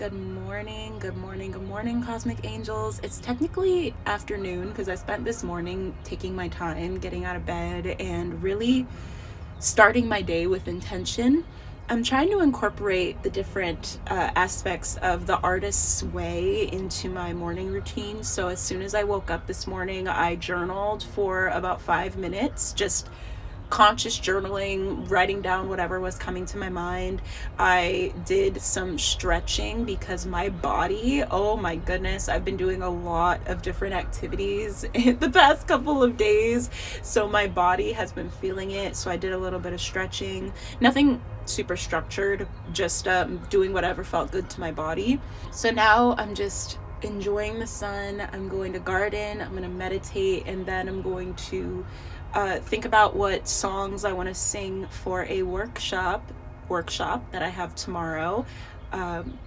Good morning, good morning, good morning, Cosmic Angels. It's technically afternoon because I spent this morning taking my time, getting out of bed, and really starting my day with intention. I'm trying to incorporate the different aspects of the artist's way into my morning routine. So as soon as I woke up this morning, I journaled for about 5 minutes, just conscious journaling, writing down whatever was coming to my mind. I did some stretching because my body, oh my goodness, I've been doing a lot of different activities in the past couple of days. So my body has been feeling it. So I did a little bit of stretching. Nothing super structured, just doing whatever felt good to my body. So now I'm just enjoying the sun. I'm going to garden, I'm going to meditate, and then I'm going to think about what songs I want to sing for a workshop that I have tomorrow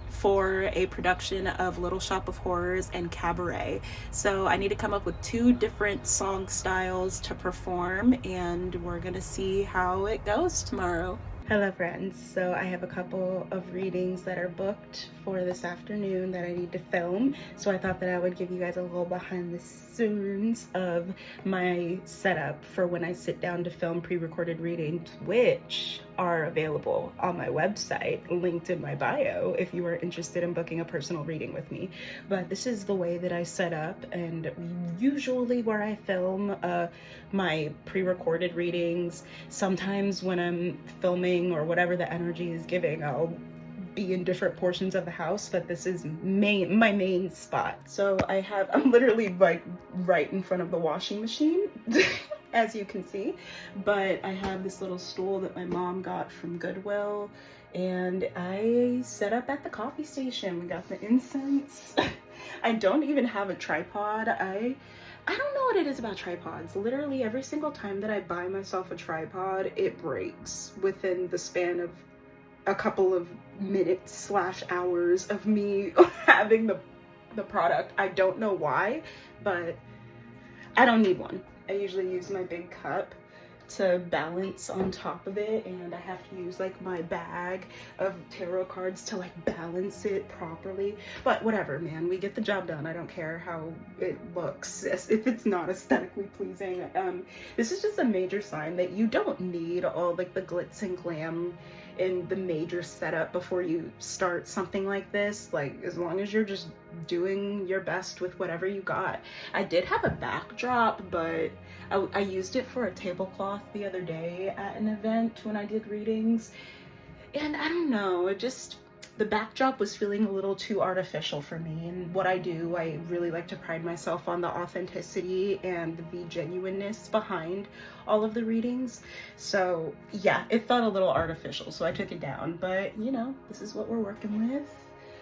for a production of Little Shop of Horrors and Cabaret. So I need to come up with 2 different song styles to perform, and we're gonna see how it goes tomorrow. Hello friends, so I have a couple of readings that are booked for this afternoon that I need to film, so I thought that I would give you guys a little behind the scenes of my setup for when I sit down to film pre-recorded readings, which are available on my website, linked in my bio, if you are interested in booking a personal reading with me. But this is the way that I set up, and usually where I film my pre-recorded readings. Sometimes when I'm filming or whatever the energy is giving, I'll be in different portions of the house, but this is my main spot. So I'm literally like right in front of the washing machine as you can see, but I have this little stool that my mom got from Goodwill, and I set up at the coffee station. We got the incense. I don't even have a tripod. I don't know what it is about tripods. Literally every single time that I buy myself a tripod, it breaks within the span of a couple of minutes / hours of me having the product. I don't know why, but I don't need one. I usually use my big cup to balance on top of it, and I have to use like my bag of tarot cards to like balance it properly. But whatever, man, we get the job done. I don't care how it looks if it's not aesthetically pleasing. This is just a major sign that you don't need all like the glitz and glam in the major setup before you start something like this. Like, as long as you're just doing your best with whatever you got. I did have a backdrop, but I used it for a tablecloth the other day at an event when I did readings, and I don't know, the backdrop was feeling a little too artificial for me. And what I do, I really like to pride myself on the authenticity and the genuineness behind all of the readings. So yeah, it felt a little artificial, so I took it down. But you know, this is what we're working with.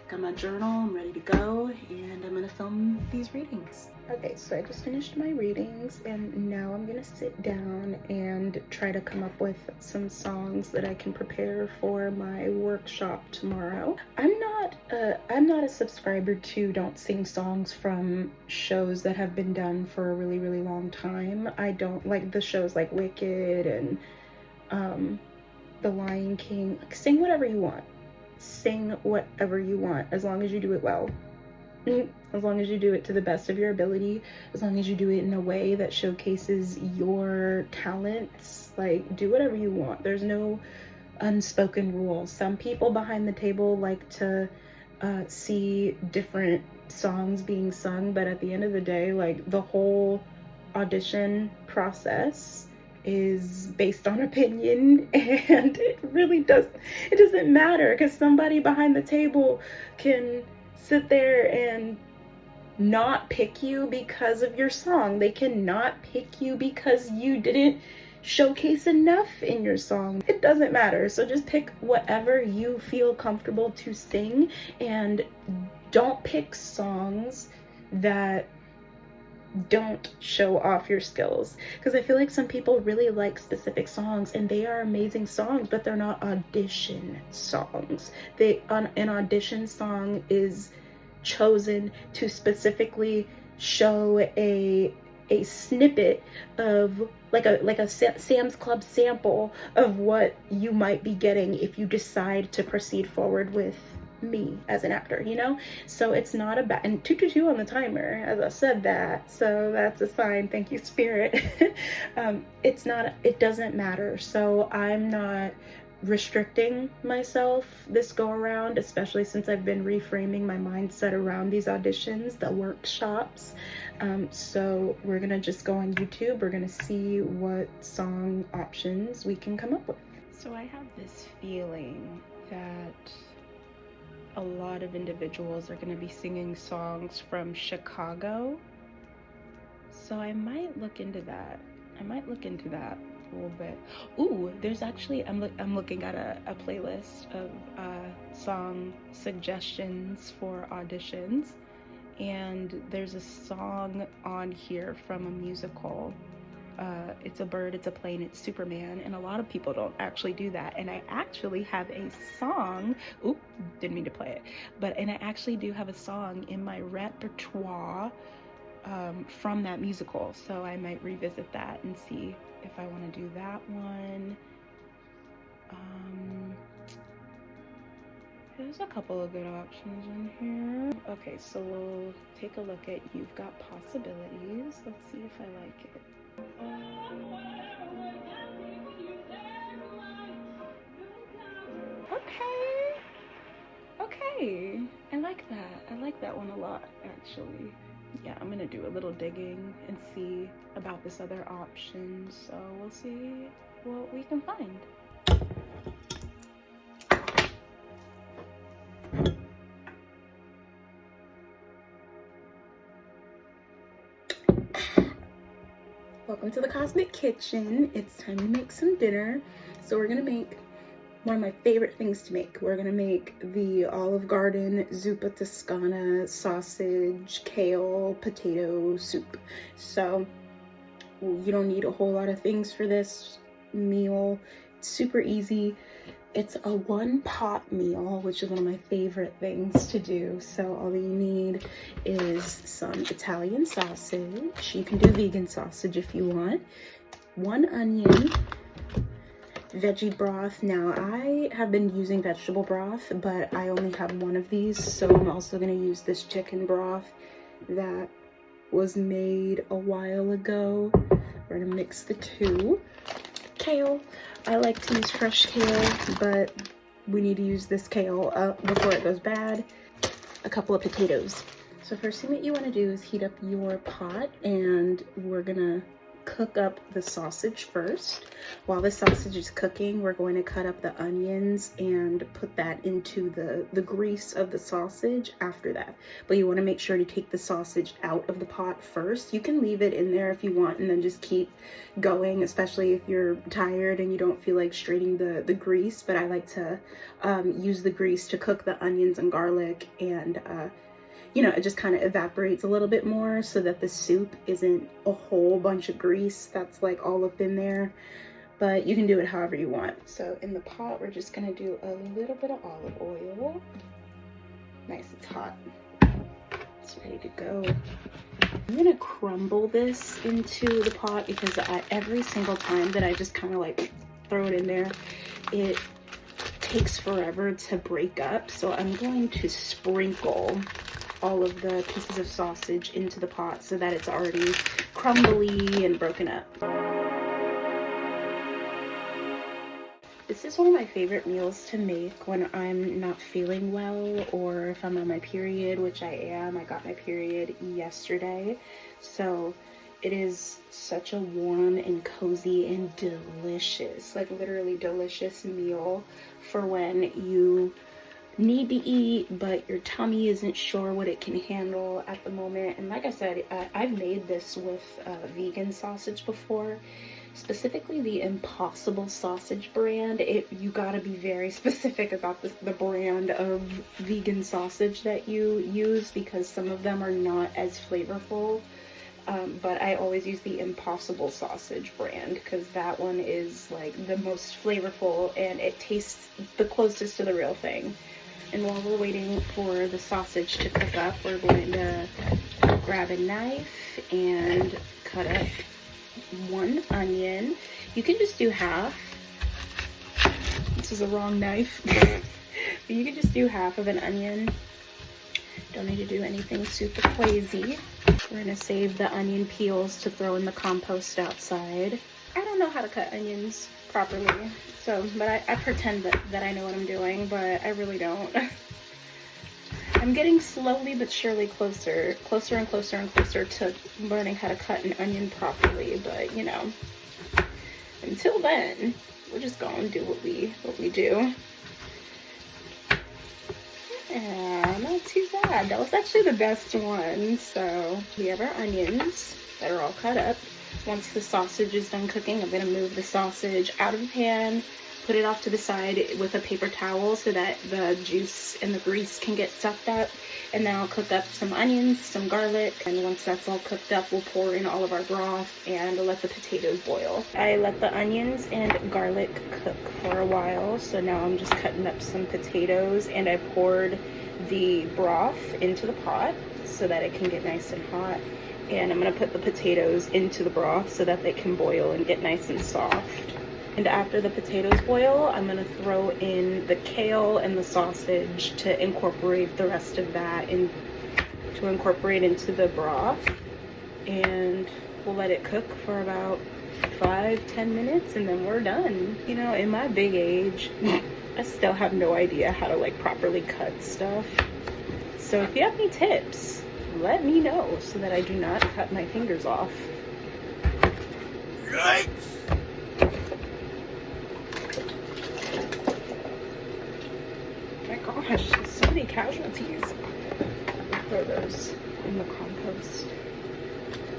Got my journal, I'm ready to go, and I'm gonna film these readings. Okay, so I just finished my readings, and now I'm gonna sit down and try to come up with some songs that I can prepare for my workshop tomorrow. I'm not a subscriber to don't sing songs from shows that have been done for a really, really long time. I don't like the shows like Wicked and The Lion King. Like, sing whatever you want. Sing whatever you want, as long as you do it well. As long as you do it to the best of your ability, as long as you do it in a way that showcases your talents. Like, do whatever you want. There's no unspoken rules. Some people behind the table like to see different songs being sung, but at the end of the day, like, the whole audition process is based on opinion, and it doesn't matter, because somebody behind the table can sit there and not pick you because of your song. They cannot pick you because you didn't showcase enough in your song. It doesn't matter. So just pick whatever you feel comfortable to sing, and don't pick songs that don't show off your skills, because I feel like some people really like specific songs, and they are amazing songs, but they're not audition songs. An audition song is chosen to specifically show a snippet of like a Sam's Club sample of what you might be getting if you decide to proceed forward with me as an actor, you know? So it's not a bad, and 222 on the timer, as I said that, so that's a sign. Thank you, Spirit. It's not, it doesn't matter. So I'm not restricting myself this go around, especially since I've been reframing my mindset around these auditions, the workshops. So we're gonna just go on YouTube. We're gonna see what song options we can come up with. So I have this feeling that a lot of individuals are going to be singing songs from Chicago. So I might look into that. A little bit. Ooh, there's actually, I'm looking at a playlist of song suggestions for auditions. And there's a song on here from a musical. It's a bird, it's a plane, it's Superman, and a lot of people don't actually do that. And I actually have a song, oop, didn't mean to play it, and I actually do have a song in my repertoire from that musical, so I might revisit that and see if I want to do that one. There's a couple of good options in here. Okay, so we'll take a look at You've Got Possibilities. Let's see if I like it. Okay, I like that one a lot, actually. Yeah, I'm gonna do a little digging and see about this other option, so we'll see what we can find. Welcome to the Cosmic Kitchen. It's time to make some dinner. So we're gonna make one of my favorite things to make. We're gonna make the Olive Garden zuppa toscana sausage, kale, potato soup. So you don't need a whole lot of things for this meal. It's super easy. It's a one-pot meal, which is one of my favorite things to do. So all you need is some Italian sausage. You can do vegan sausage if you want. 1 onion, veggie broth. Now I have been using vegetable broth, but I only have one of these, so I'm also going to use this chicken broth that was made a while ago. We're going to mix the two. Kale. I like to use fresh kale, but we need to use this kale up before it goes bad. A couple of potatoes. So first thing that you want to do is heat up your pot, and we're gonna cook up the sausage first. While the sausage is cooking, we're going to cut up the onions and put that into the grease of the sausage after that. But you want to make sure to take the sausage out of the pot first. You can leave it in there if you want and then just keep going, especially if you're tired and you don't feel like straining the grease. But I like to use the grease to cook the onions and garlic, and you know, it just kind of evaporates a little bit more so that the soup isn't a whole bunch of grease that's like all up in there. But you can do it however you want. So in the pot, we're just gonna do a little bit of olive oil. Nice, it's hot. It's ready to go. I'm gonna crumble this into the pot because every single time that I just kind of like throw it in there, it takes forever to break up. So I'm going to sprinkle all of the pieces of sausage into the pot so that it's already crumbly and broken up. This is one of my favorite meals to make when I'm not feeling well, or if I'm on my period, which I am. I got my period yesterday, so it is such a warm and cozy and delicious, like literally delicious meal for when you need to eat but your tummy isn't sure what it can handle at the moment. And like I said, I've made this with vegan sausage before, specifically the Impossible sausage brand. You gotta be very specific about the brand of vegan sausage that you use, because some of them are not as flavorful. But I always use the Impossible sausage brand because that one is like the most flavorful and it tastes the closest to the real thing. And while we're waiting for the sausage to cook up, we're going to grab a knife and cut up 1 onion. You can just do half. This is a wrong knife. But you could just do half of an onion. Don't need to do anything super crazy. We're gonna save the onion peels to throw in the compost outside. I don't know how to cut onions properly, so, but I pretend that I know what I'm doing, but I really don't. I'm getting slowly but surely closer and closer and closer to learning how to cut an onion properly, but you know, until then, we're just gonna do what we do. Yeah, not too bad. That was actually the best one. So we have our onions that are all cut up. Once the sausage is done cooking, I'm gonna move the sausage out of the pan, put it off to the side with a paper towel so that the juice and the grease can get sucked up. And then I'll cook up some onions, some garlic, and once that's all cooked up, we'll pour in all of our broth and let the potatoes boil. I let the onions and garlic cook for a while, so now I'm just cutting up some potatoes, and I poured the broth into the pot so that it can get nice and hot. And I'm gonna put the potatoes into the broth so that they can boil and get nice and soft. And after the potatoes boil, I'm gonna throw in the kale and the sausage to incorporate the rest of that and to incorporate into the broth. And we'll let it cook for about 5-10 minutes and then we're done. You know, in my big age, I still have no idea how to like properly cut stuff. So if you have any tips, let me know so that I do not cut my fingers off. Yikes! Gosh, so many casualties. Throw those in the compost.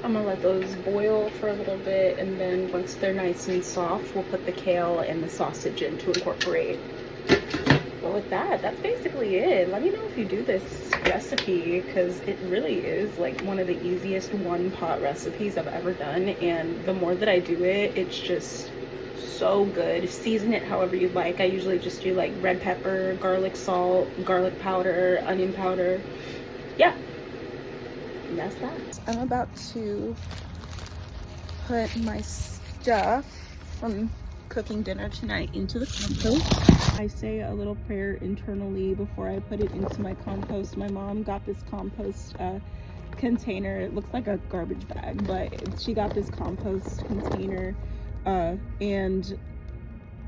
I'm gonna let those boil for a little bit, and then once they're nice and soft, we'll put the kale and the sausage in to incorporate. But with that, that's basically it. Let me know if you do this recipe, because it really is like one of the easiest one-pot recipes I've ever done, and the more that I do it, it's just so good. Season it however you like. I usually just do like red pepper, garlic salt, garlic powder, onion powder. Yeah, and that's that. I'm about to put my stuff from cooking dinner tonight into the compost. I say a little prayer internally before I put it into my compost. My mom got this compost container. It looks like a garbage bag, but she got this compost container. And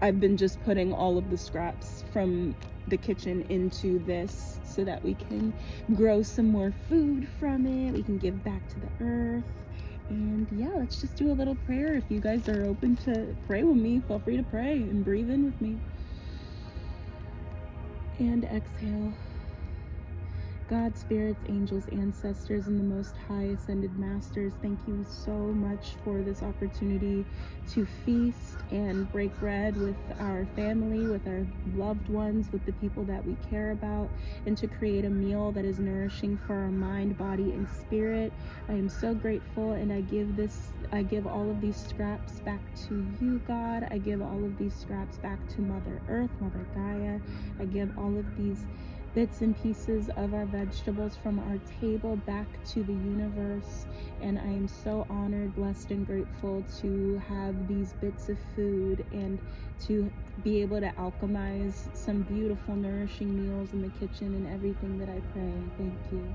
I've been just putting all of the scraps from the kitchen into this so that we can grow some more food from it. We can give back to the earth. And yeah, let's just do a little prayer. If you guys are open to pray with me, feel free to pray and breathe in with me. And exhale. God, spirits, angels, ancestors, and the Most High Ascended Masters, thank you so much for this opportunity to feast and break bread with our family, with our loved ones, with the people that we care about, and to create a meal that is nourishing for our mind, body, and spirit. I am so grateful, and I give all of these scraps back to you, God. I give all of these scraps back to Mother Earth, Mother Gaia. I give all of these bits and pieces of our vegetables from our table back to the universe, and I am so honored, blessed, and grateful to have these bits of food and to be able to alchemize some beautiful, nourishing meals in the kitchen and everything that I pray. Thank you.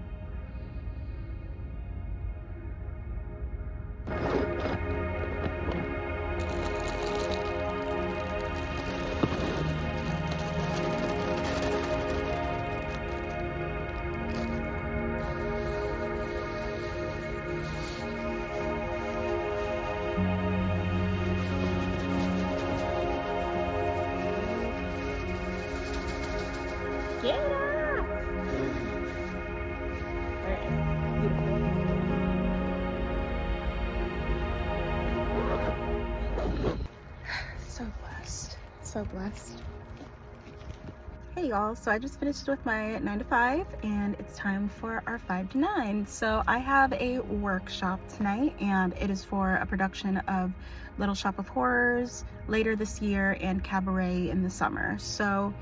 Get up! Alright, beautiful. So blessed. So blessed. Hey y'all, so I just finished with my 9 to 5 and it's time for our 5 to 9. So I have a workshop tonight and it is for a production of Little Shop of Horrors later this year and Cabaret in the summer. So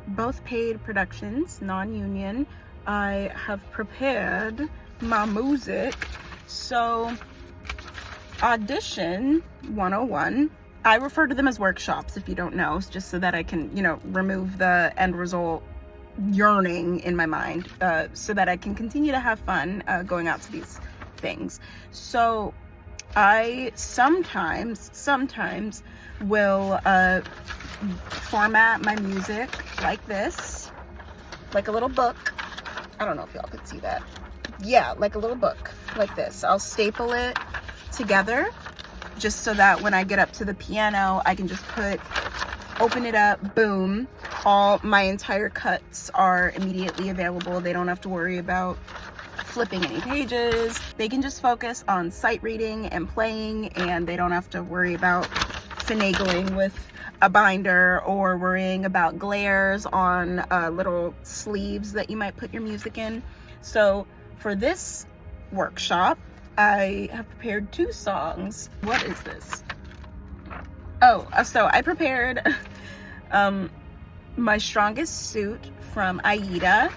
both paid productions, non-union. I have prepared my music. So audition 101. I refer to them as workshops if you don't know, just so that I can, you know, remove the end result yearning in my mind, so that I can continue to have fun going out to these things. So I sometimes will format my music like this, like a little book. I don't know if y'all could see that. Yeah, like a little book like this. I'll staple it together just so that when I get up to the piano, I can just open it up, boom, all my entire cuts are immediately available. They don't have to worry about flipping any pages. They can just focus on sight reading and playing, and they don't have to worry about finagling with a binder or worrying about glares on little sleeves that you might put your music in. So for this workshop, I have prepared 2 songs. What is this? Oh, so I prepared My Strongest Suit from Aida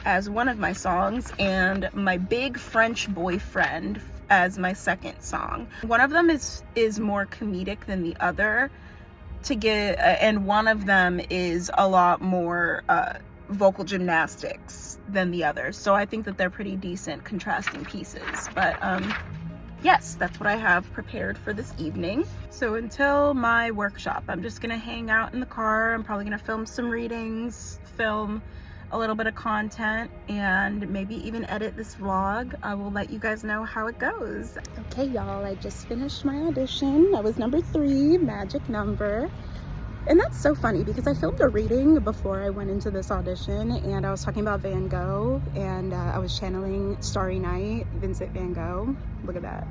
as one of my songs, and My Big French Boyfriend as my second song. One of them is more comedic than the other and one of them is a lot more vocal gymnastics than the other. So I think that they're pretty decent contrasting pieces. But yes, that's what I have prepared for this evening. So until my workshop, I'm just gonna hang out in the car. I'm probably gonna film some readings, film a little bit of content, and maybe even edit this vlog. I will let you guys know how it goes. Okay, y'all, I just finished my audition. I was number 3, magic number. And that's so funny because I filmed a reading before I went into this audition, and I was talking about Van Gogh, and I was channeling Starry Night, Vincent Van Gogh. Look at that.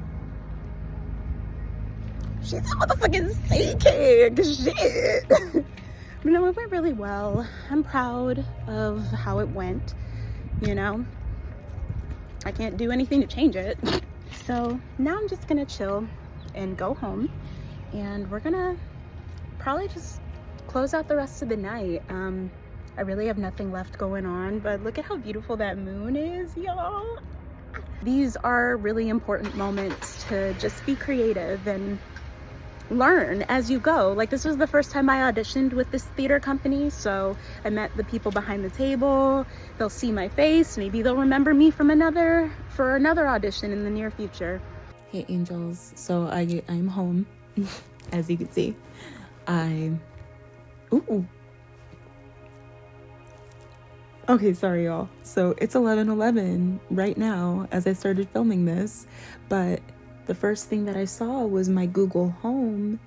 She's a motherfucking psychic, shit. You know, it went really well. I'm proud of how it went, you know. I can't do anything to change it. So now I'm just gonna chill and go home, and we're gonna probably just close out the rest of the night. I really have nothing left going on, but look at how beautiful that moon is, y'all. These are really important moments to just be creative and learn as you go. Like, this was the first time I auditioned with this theater company, so I met the people behind the table. They'll see my face, maybe they'll remember me from another audition in the near future. Hey angels, so I'm home. As you can see, okay, sorry y'all. So it's 11:11 right now as I started filming this, but the first thing that I saw was my Google Home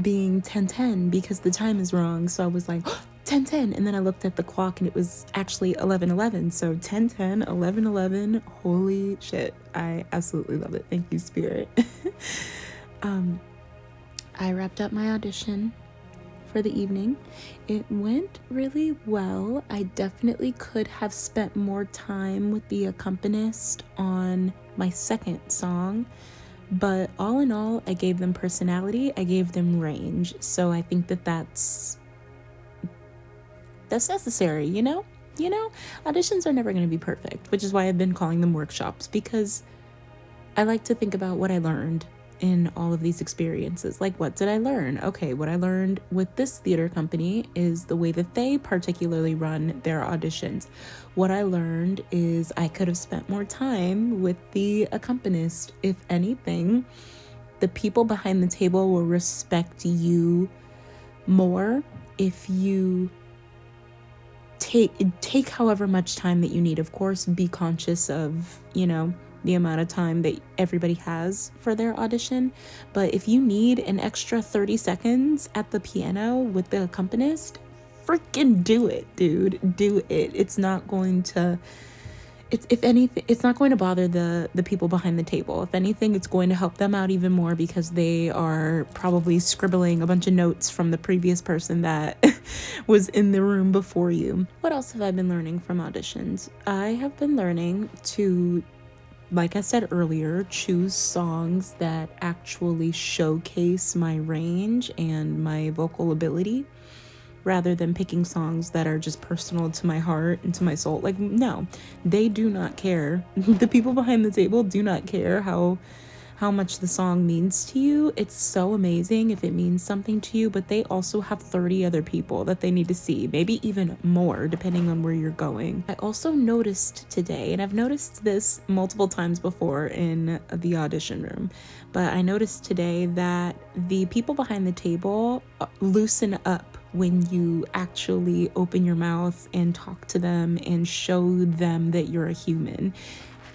being 10:10 because the time is wrong. So I was like, 10:10, and then I looked at the clock and it was actually 11:11. So 10:10, 11:11. Holy shit! I absolutely love it. Thank you, Spirit. I wrapped up my audition for the evening. It went really well. I definitely could have spent more time with the accompanist on my second song, but all in all, I gave them personality, I gave them range. So I think that that's necessary, you know? Auditions are never going to be perfect, which is why I've been calling them workshops, because I like to think about what I learned in all of these experiences. Like, what did I learn? Okay, what I learned with this theater company is the way that they particularly run their auditions. What I learned is I could have spent more time with the accompanist. If anything, the people behind the table will respect you more if you take however much time that you need. Of course, be conscious of, the amount of time that everybody has for their audition. But if you need an extra 30 seconds at the piano with the accompanist, freaking do it, dude. Do it. It's not going to, if anything, it's not going to bother the people behind the table. If anything, it's going to help them out even more because they are probably scribbling a bunch of notes from the previous person that was in the room before you. What else have I been learning from auditions? I have been learning to, like I said earlier, choose songs that actually showcase my range and my vocal ability, rather than picking songs that are just personal to my heart and to my soul. No, they do not care. The people behind the table do not care how how much the song means to you, it's so amazing if it means something to you, but they also have 30 other people that they need to see, maybe even more, depending on where you're going. I also noticed today, and I've noticed this multiple times before in the audition room, but I noticed today that the people behind the table loosen up when you actually open your mouth and talk to them and show them that you're a human.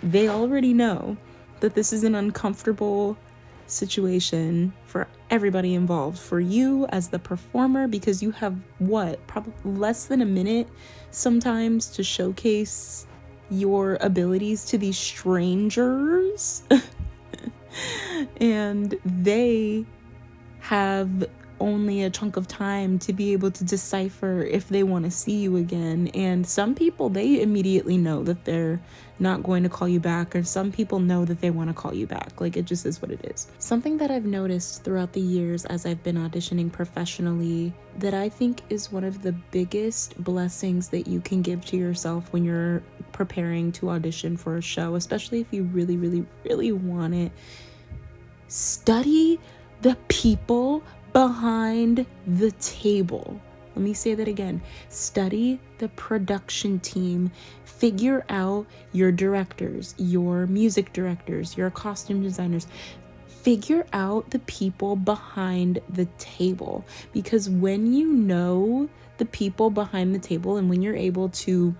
They already know that this is an uncomfortable situation for everybody involved. For you as the performer, because you have probably less than a minute sometimes to showcase your abilities to these strangers. And they have only a chunk of time to be able to decipher if they want to see you again. And some people, they immediately know that they're not going to call you back, or some people know that they want to call you back. Like, it just is what it is. Something that I've noticed throughout the years as I've been auditioning professionally that I think is one of the biggest blessings that you can give to yourself when you're preparing to audition for a show, especially if you really, really, really want it. Study the people behind the table. Let me say that again. Study the production team. Figure out your directors, your music directors, your costume designers. Figure out the people behind the table. Because when you know the people behind the table, and when you're able to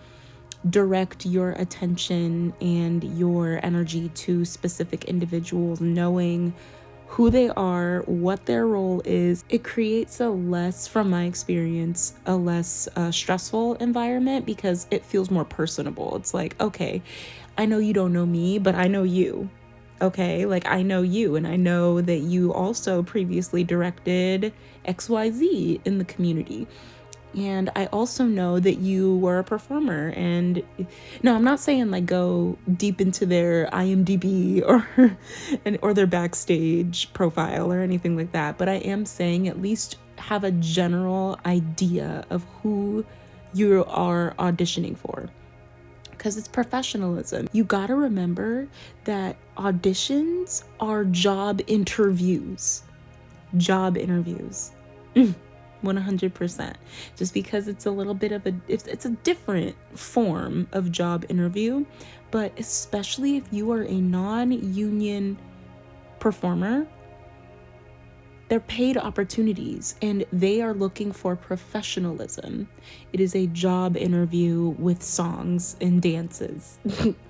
direct your attention and your energy to specific individuals, knowing who they are, what their role is, it creates from my experience, a less stressful environment, because it feels more personable. It's like, okay, I know you don't know me, but I know you. Okay, like, I know you, and I know that you also previously directed XYZ in the community. And I also know that you were a performer. And no, I'm not saying like go deep into their IMDb or their backstage profile or anything like that, but I am saying at least have a general idea of who you are auditioning for, because it's professionalism. You gotta remember that auditions are job interviews. 100%. Just because it's a little bit of it's a different form of job interview, but especially if you are a non-union performer, they're paid opportunities and they are looking for professionalism. It is a job interview with songs and dances.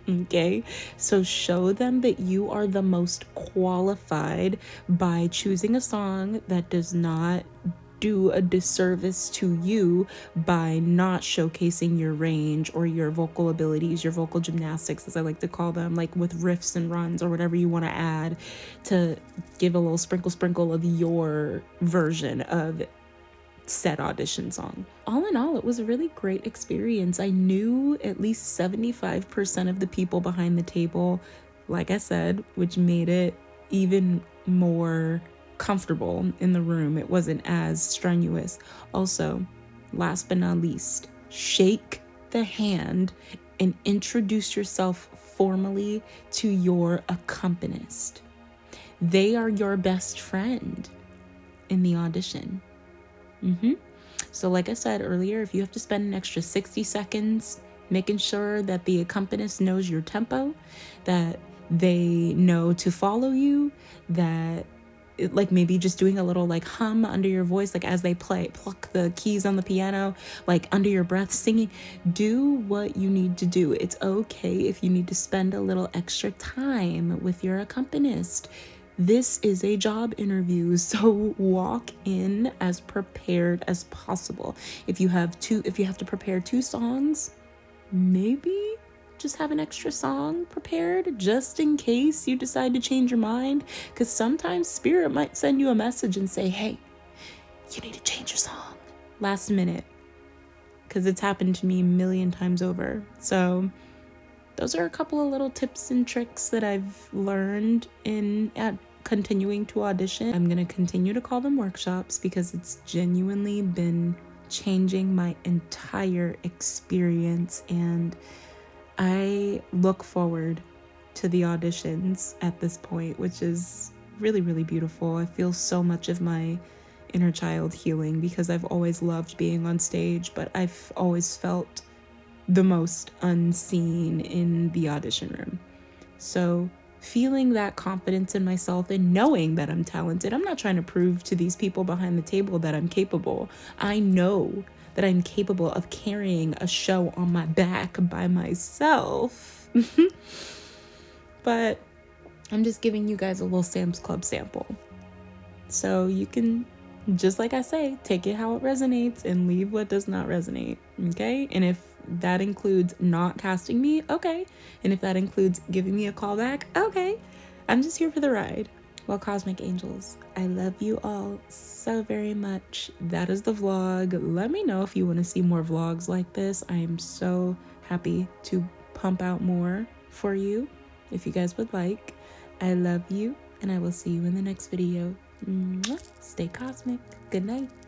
Okay? So show them that you are the most qualified by choosing a song that does not do a disservice to you by not showcasing your range or your vocal abilities, your vocal gymnastics, as I like to call them, like with riffs and runs or whatever you want to add to give a little sprinkle of your version of said audition song. All in all, it was a really great experience. I knew at least 75% of the people behind the table, like I said, which made it even more comfortable in the room. It wasn't as strenuous. Also, last but not least, shake the hand and introduce yourself formally to your accompanist. They are your best friend in the audition. So like I said earlier, if you have to spend an extra 60 seconds making sure that the accompanist knows your tempo, that they know to follow you, that like maybe just doing a little like hum under your voice, like as they pluck the keys on the piano, like under your breath singing, do what you need to do. It's okay if you need to spend a little extra time with your accompanist. This is a job interview, so walk in as prepared as possible. If you have to prepare 2 songs, maybe just have an extra song prepared just in case you decide to change your mind, because sometimes spirit might send you a message and say, hey, you need to change your song last minute, because it's happened to me a million times over. So those are a couple of little tips and tricks that I've learned at continuing to audition. I'm going to continue to call them workshops because it's genuinely been changing my entire experience, and I look forward to the auditions at this point, which is really, really beautiful. I feel so much of my inner child healing because I've always loved being on stage, but I've always felt the most unseen in the audition room. So feeling that confidence in myself and knowing that I'm talented, I'm not trying to prove to these people behind the table that I'm capable. I know that I'm capable of carrying a show on my back by myself. But I'm just giving you guys a little Sam's Club sample. So you can, just like I say, take it how it resonates and leave what does not resonate, okay? And if that includes not casting me, okay. And if that includes giving me a call back, okay. I'm just here for the ride. Well, Cosmic Angels, I love you all so very much. That is the vlog. Let me know if you want to see more vlogs like this. I am so happy to pump out more for you if you guys would like. I love you, and I will see you in the next video. Stay cosmic. Good night.